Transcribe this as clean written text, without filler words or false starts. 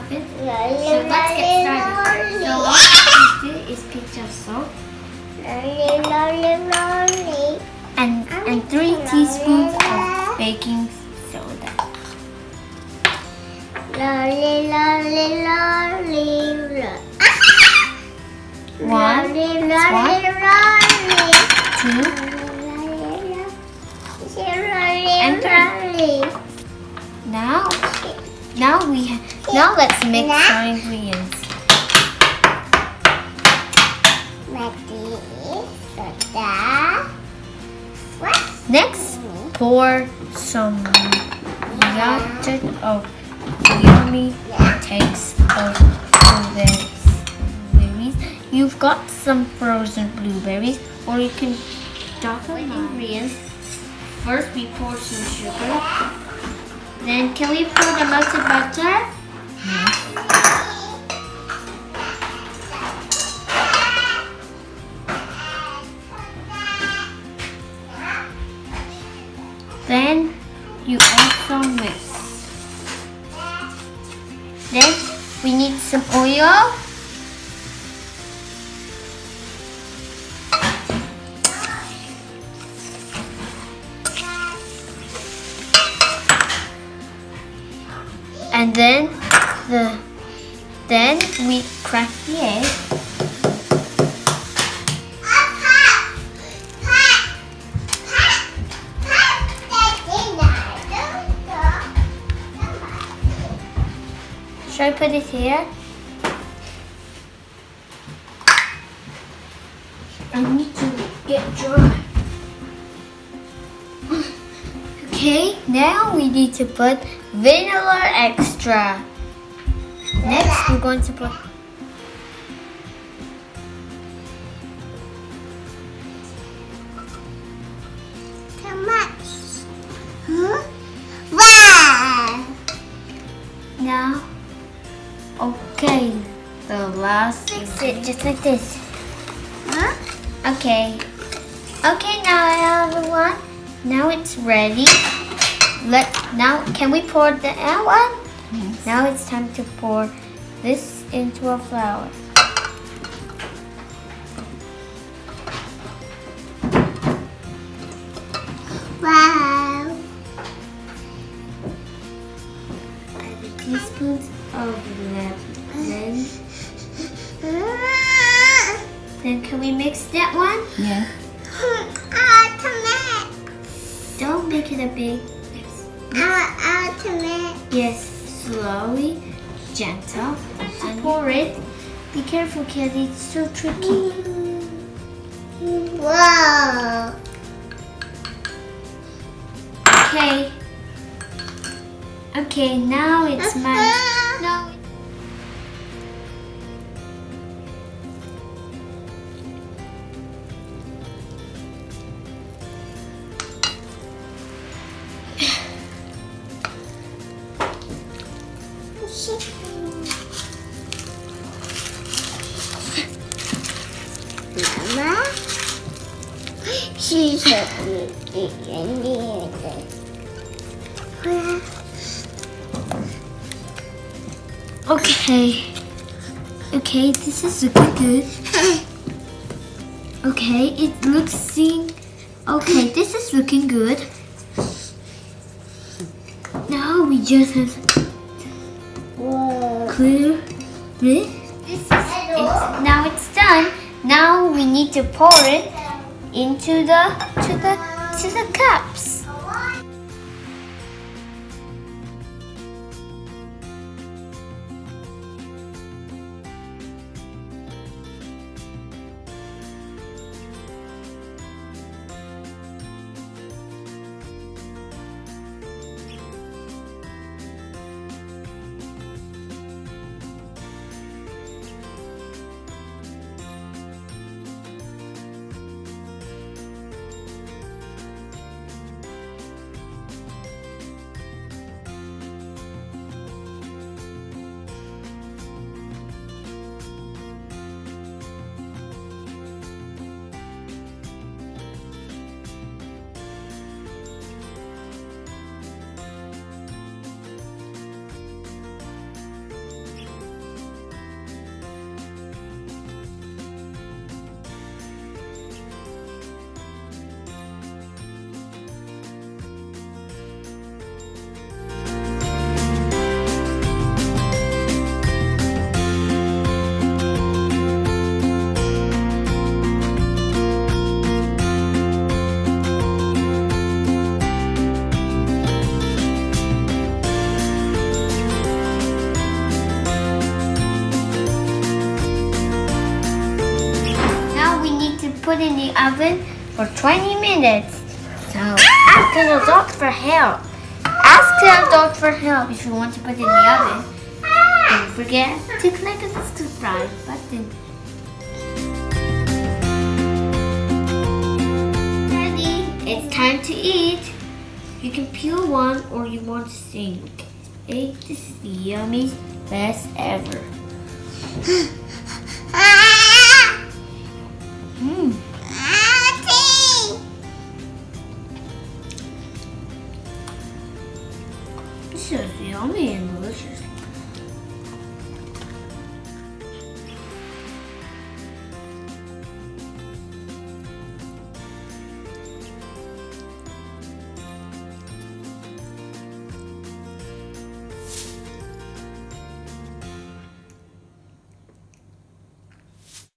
Muffin. So let's get started. So all we have to do is pinch of salt and 3 teaspoons of baking soda. One, two, and 3. Now let's mix our ingredients. Next, pour some yummy taste of blueberries. You've got some frozen blueberries, or you can chop the ingredients. First, we pour some sugar. Then, can we pour the melted butter? Yes. Then you also mix. Then we need some oil. And then we crack the egg. Should I put it here? I need to get dry. Okay, now we need to put vanilla extra. Next, we're going to put how much? Huh? Wow! now. Okay, the last. Fix it just like this. Huh? Okay. Okay, now everyone. Now it's ready. Now can we pour that one? Yes. Now it's time to pour this into a flour. Wow. Add teaspoons of lemon. Then can we mix that one? Yeah. Don't make it a big mix. Yes, slowly, gentle, and pour it. Be careful, kids, it's so tricky. Wow. Okay. Okay, now it's my. No. Mama, she's a Okay. Okay, this is looking good. Okay, it looks okay, this is looking good. Now we just have to clear this. Now it's done. Now we need to pour it into the cups. put in the oven for 20 minutes. So ask an adult for help. Ask an adult for help if you want to put it in the oven. Don't forget to click the subscribe button. Ready? It's time to eat. You can peel one or you want to sink. Hey, this is the yummiest, best ever. This is yummy and delicious.